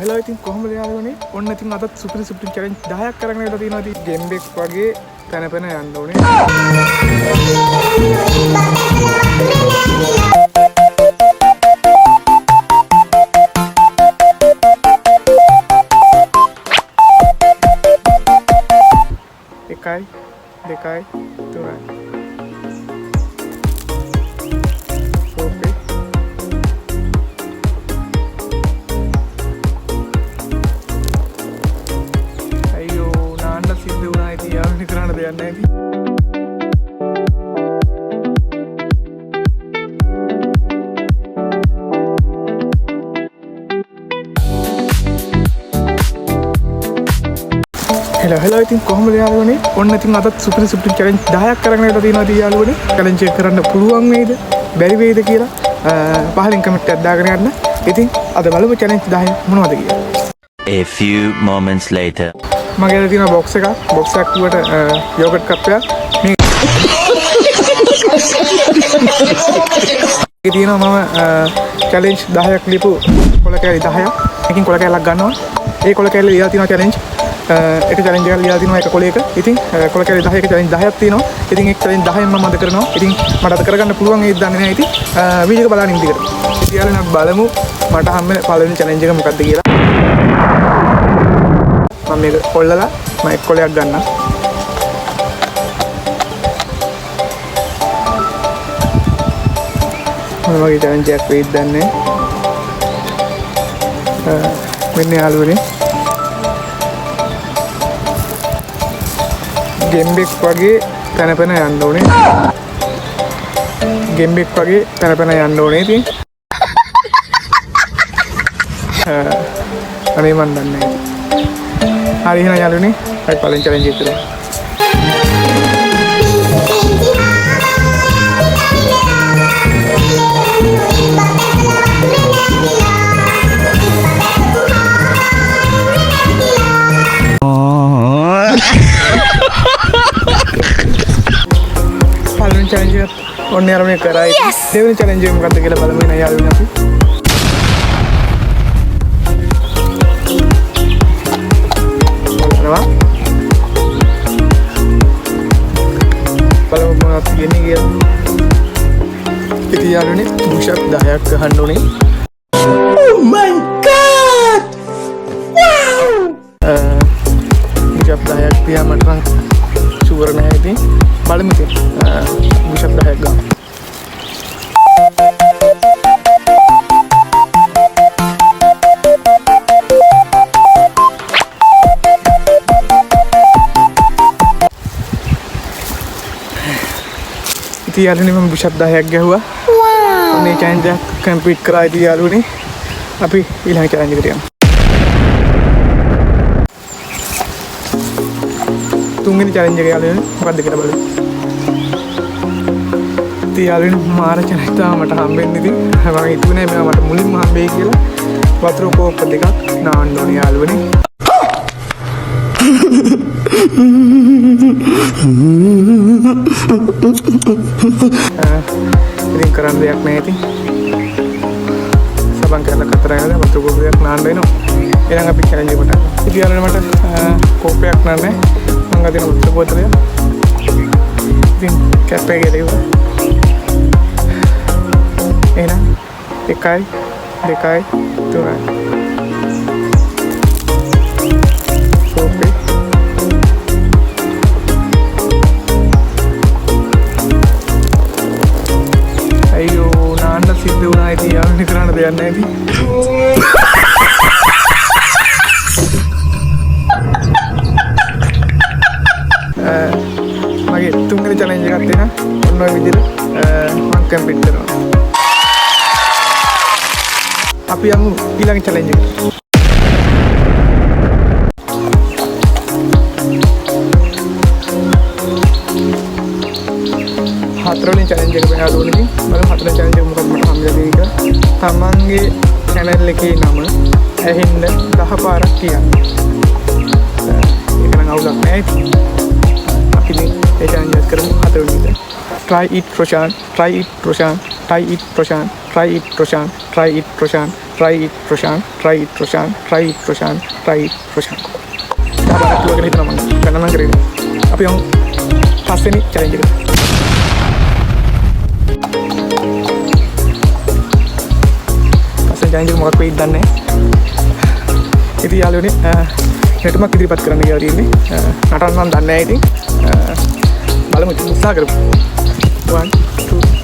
හෙලා ඉතින් කොහොමද යාළුවනේ? ඔන්න ඉතින් අදත් සුපිරි චැලෙන්ජ් 10ක් කරගෙන ඉඳලා තියෙනවා. ඉතින් ගෙම්බෙක් වගේ පැන පැන යන්න ඕනේ. එකයි දෙකයි තුනයි. කරන්න දෙයක් නැහැ ඉතින්. හෙලා ඉතින් කොහොමද යාළුවනේ? ඔන්න ඉතින් අදත් සුපිරි චැලෙන්ජ් 10ක් කරගෙන ඉඳලා තියෙනවා ඉතින් යාළුවනේ. චැලෙන්ජ් එක කරන්න පුළුවන් වේද? බැරි වේද කියලා පහලින් කමෙන්ට් එකක් දාගෙන යන්න. ඉතින් අද බලමු චැලෙන්ජ් 10 මොනවද කියලා. A few moments later. මගේ තියෙන බොක්ස් එකක් කිව්වට යෝගට් කප්පයක් මේ තියෙනවා මම චැලෙන්ජ් 10ක් ලියපු කොළ කෑලි 10ක් එකකින් කොළ කෑල්ලක් ගන්නවා ඒ කොළ කෑල්ල ලියලා තියෙනවා චැලෙන්ජ් එක චැලෙන්ජ් එකක් ලියලා තියෙනවා එක කොළයක ඉතින් කොළ කෑලි 10ක චැලෙන්ජ් 10ක් තියෙනවා ඉතින් එක් චැලෙන්ජ් 10න් මම අද කරනවා ඉතින් මට අද කරගන්න පුළුවන් ඒත් දන්නේ නැහැ ඉතින් වීඩියෝ එක බලන්න ඉන්න දිගට ඉතින් යාළුවනේ බලමු මට හම්බෙන පළවෙනි චැලෙන්ජ් එක මොකක්ද කියලා මම මේක කොල්ලලා මම එක් කොලයක් ගන්නම් මොන වගේ චැලෙන්ජ් එකක් වෙයිද දන්නේ මෙන්න යාළුවනේ ගෙම්බෙක් වගේ පැන පැන යන්න ඕනේ ගෙම්බෙක් වගේ පැන පැන යන්න ඕනේ ඉතින් අනේ මන් දන්නේ නැහැ හරි එහෙනම් යාළුවනේ අපි පළවෙනි චැලෙන්ජ් එක කරමු පළවෙනි චැලෙන්ජ් එක ඔන්න යාළුවනේ කරා ඉතින් දෙවෙනි චැලෙන්ජ් එක මොකක්ද කියලා බලමු එහෙනම් යාළුවනේ අපි බලමු මොනවද කියන්නේ කියලා. ඉතින් යාළුවනේ පුෂප් 10ක් ගහන්න ඕනේ. Oh my god! Wow! Push-up 10ක් තියා මට නම් ෂුවර් නැහැ ඉතින්. බලමු ඉතින්. පුෂප් 10ක් ගමු. ඉතින් යාළුවනේ මම පුෂප් 10ක් ගැහුවා. මේ චැලෙන්ජ් එක කම්ප්ලීට් කරා ඉතින් යාළුවනේ අපි ඊළඟ චැලෙන්ජ් එකට යමු. තුන්වෙනි චැලෙන්ජ් එක යාළුවනේ මොකක්ද කියලා බලමු. ඉතින් යාළුවනේ මාර චැලෙන්ජ් තමයි මට හම්බෙන්නේ ඉතින් මම හිතුවේ නෑ මේවා මට මුලින්ම හම්බෙයි කියලා. වතුර කෝප්ප දෙකක් නාන්න ඕනේ යාළුවනේ. ඉතින් කරන්න දෙයක් නැහැ ඉතින් සබන් කරලා කතර යනද වතුර කෝපයක් නාන්න වෙනවා එහෙනම් අපි චැලෙන්ජ් එකට යමු ඉතින් යාළුවනේ මට කෝපයක් නාන්න මම ගදින වතුර බෝතලය ඉතින් කැප් එකේ දෙවුවා එහෙනම් එකයි දෙකයි තුනයි සිද්ධ වුණා ඉතින් යාළුවනේ කරන්න දෙයක් නැහැ ඉතින් මගේ තුන්වෙනි චැලෙන්ජ් එකක් තියෙනවා ඔන්න ඔය විදිහට මම කම්ප්ලීට් කරනවා අපි යමු ඊළඟ චැලෙන්ජ් එකට හතරවෙනි චැලෙන්ජ් එක යාළුවනේ බලමු හතරවෙනි චැලෙන්ජ් එක මොකක්ද මට හම්බෙලා තියෙන්නේ කියලා. තමන්ගේ channel එකේ නම ඇහෙන්න 10 පාරක් කියන්න. ඒක නම් අවුලක් නෑ ඉතින්. අපි මේ challenge එක කරමු හතරවෙනි එක. Try it Roshan, try it Roshan, try it Roshan, try it Roshan, try it Roshan, try it Roshan, try it Roshan, try it Roshan, try it Roshan. dah barat dua kali hitungan karena nang keren apa yang pasti nih challenge kita pasti challenge මොකක් වෙයිද දන්නේ නැහැ ඉතින් යාළුවනේ හෙටමක් ඉදිරිපත් කරන්න කියලා තියෙන්නේ නටන්න නම් දන්නේ නැහැ ඉතින් බලමු උත්සාහ කරමු 1 2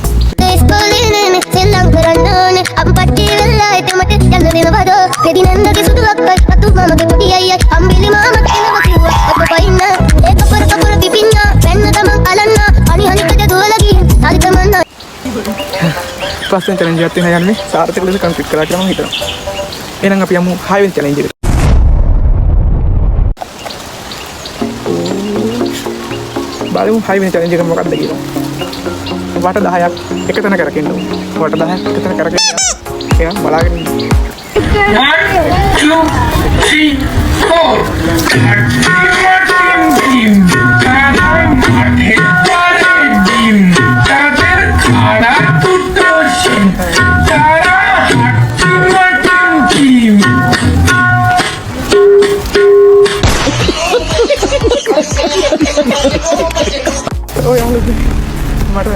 පස්වෙනි challenge එකක් තියෙනවා යන්නේ සාර්ථක ලෙස කම්ප්ලීට් කළා කියලා මම හිතනවා. එහෙනම් අපි යමු 6 වෙනි challenge එකට. බලමු 6 වෙනි challenge එක මොකක්ද කියලා. වට 10ක් එක තැන කරකින්න ඕනේ. වට 10ක් එක තැන කරකින්න. එහෙනම් බලාගෙන ඉන්න. 1 2 3 4 Oh yang lebih mata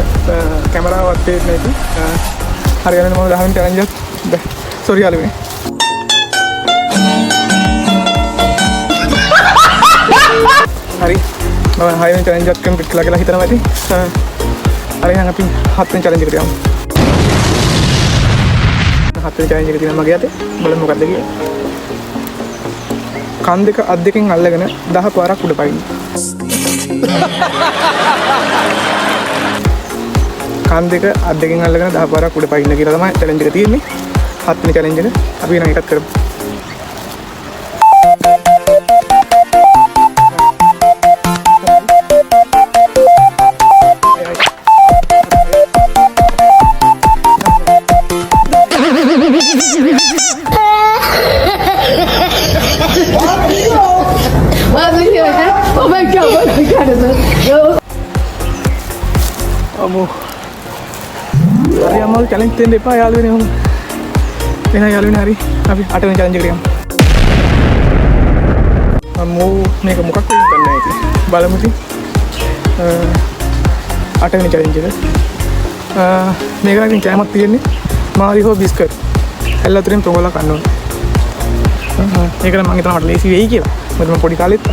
kamera waktu itu hari ini mau dah challenge dah sorry kali ini hari mau hari ini challenge kan lagi kita nanti hari yang ngapain hati challenge kita hati challenge kita magi ate boleh mau kata lagi kan deka addekin allagana 10 පාරක් උඩ පයින් kan දෙක අද්දකින් අල්ලගෙන 10 පාරක් උඩ පයින්න කියලා තමයි challenge එක තියෙන්නේ. 7 වෙනි challenge එක අපි නම් එකක් කරමු. Oh my god, අමෝ හරි අමාරු challenge දෙන්න එපා යාළුවනේ ඔහොම එහෙනම් යාළුවනේ හරි අපි 8 වෙනි challenge එකට යමු අමෝ මේක මොකක් වෙයිද දන්නේ නැහැ ඉතින් බලමු ඉතින් 8 වෙනි challenge එක මේක නම් ඉතින් කැමක් තියෙන්නේ මාරිහෝ බිස්කට් ඇල්ල අතරින් පොගලා කන්න ඕනේ මේක නම් මම හිතනවා මට ලේසි වෙයි කියලා මොකද මම පොඩි කාලෙත්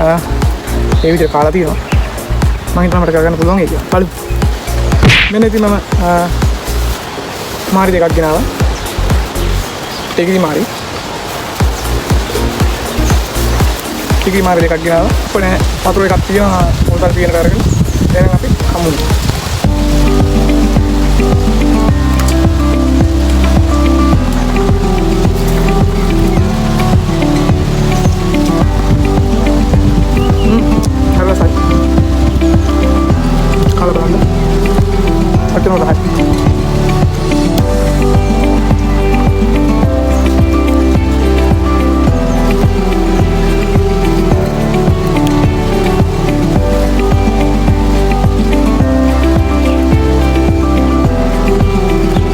ඒ විදිහට කාලා තියෙනවා මම හිතනවා මට කරගන්න පුළුවන් ඒක බලමු मैंने इतनी मैं मारी देखा गिनावा टिकरी मारी देखा गिनावा पर पात्रों एक आती है मोटर पीने का रखें देने में भी हमूँ hello Sai kalau beranda Aduh, lah.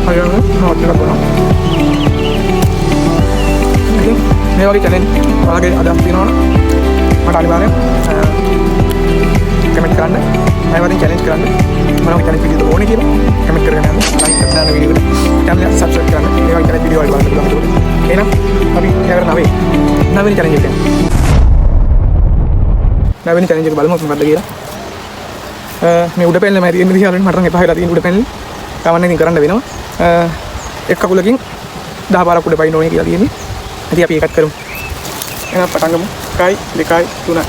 Ayo, mau kita pulang. Ini lagi challenge, lagi ada pino, ada lima kami kerana, saya lagi challenge kerana. Mana kita video tu boleh kira, kami kerana like kerana video ni, kami subscribe kerana, kita kita video ada baru baru tu. Ini nak, tapi yang kerana nabi ni challenge kita. Nabi ni challenge kita baru mau lagi lah. Ni udah pengen lagi ini dia orang matang apa lagi ini udah pengen. Kawan ni kerana nabi nama. Ek aku lagi dah baru aku udah pengen orang lagi ini. Nanti apa ikat kerum. Ini apa tanggamu? Kai, dekai, tuna.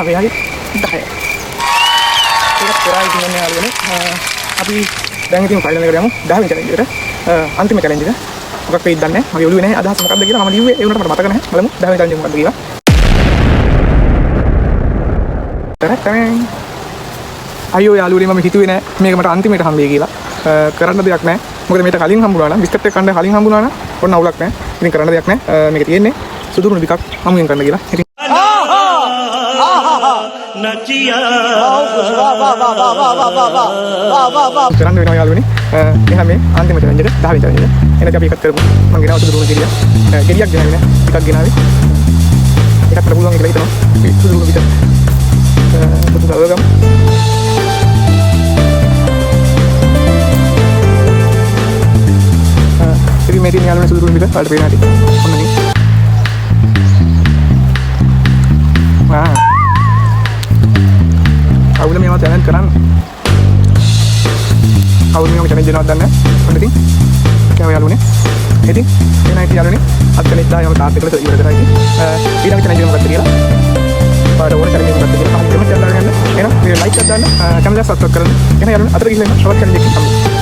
Apa lagi? Dah ya. Kita kurang dengan yang lain. Tapi dah itu final lagi kamu. Dah mencari juga. Anti mencari juga. Bukan pilihan ya. Magi ulu ini ada semuanya lagi. Nama dia. Ini orang mata kan ya. Malam. Dah mencari juga lagi. Terus kami. Ayo ya ulu ini mami hitu ini. Mereka mata anti mereka hamil gila. Kerana dia akne. Mungkin mereka kaling hambulana. Biskuit tekanda kaling hambulana. Orang naulak ne. Ini kerana dia akne. Mereka ini. Sudah pun bikak. Kamu yang kerana gila. කරන්න වෙනවා යාළුවනේ. එහෙනම් මේ අන්තිම challenge එක 10 වෙනි challenge එක. එනදී අපි එකක් කරමු. මම ගෙනාව සුදු දුණු ගෙඩියක්. ගෙඩියක් ගෙනාවේ නෑ. ටිකක් ගෙනාවේ. එකක් කරලා පුළුවන් කියලා හිතනවා. මේ සුදු දුණු විතර. සුදු ගවගම්. ඉතින් මේ තියෙන යාළුවනේ සුදු දුණු විතර. ඔයාලට පේනවා ඇති. ඔන්න නේ. කවුද මේවා challenge කරන්නේ? කවුද මේවා challenge දෙනවද දන්නේ නැහැ. ඔන්න ඉතින් කෑම යාළුවනේ. ඉතින් එනයි යාළුවනේ අත් කලේ 10 යම තාත් එක්කලා ඉවර කරා ඉතින්. ඊළඟ challenge එක මොකක්ද කියලා. පාඩ ඕන challenge එක මොකක්ද කියලා කමෙන්ට් එකක් දාන්න. එහෙනම් මේ like එකක් දාන්න. channel එක subscribe කරන්න. එහෙනම් යාළුවනේ අතට ගිහින් තවත් challenge එකකින් හම්බෙමු.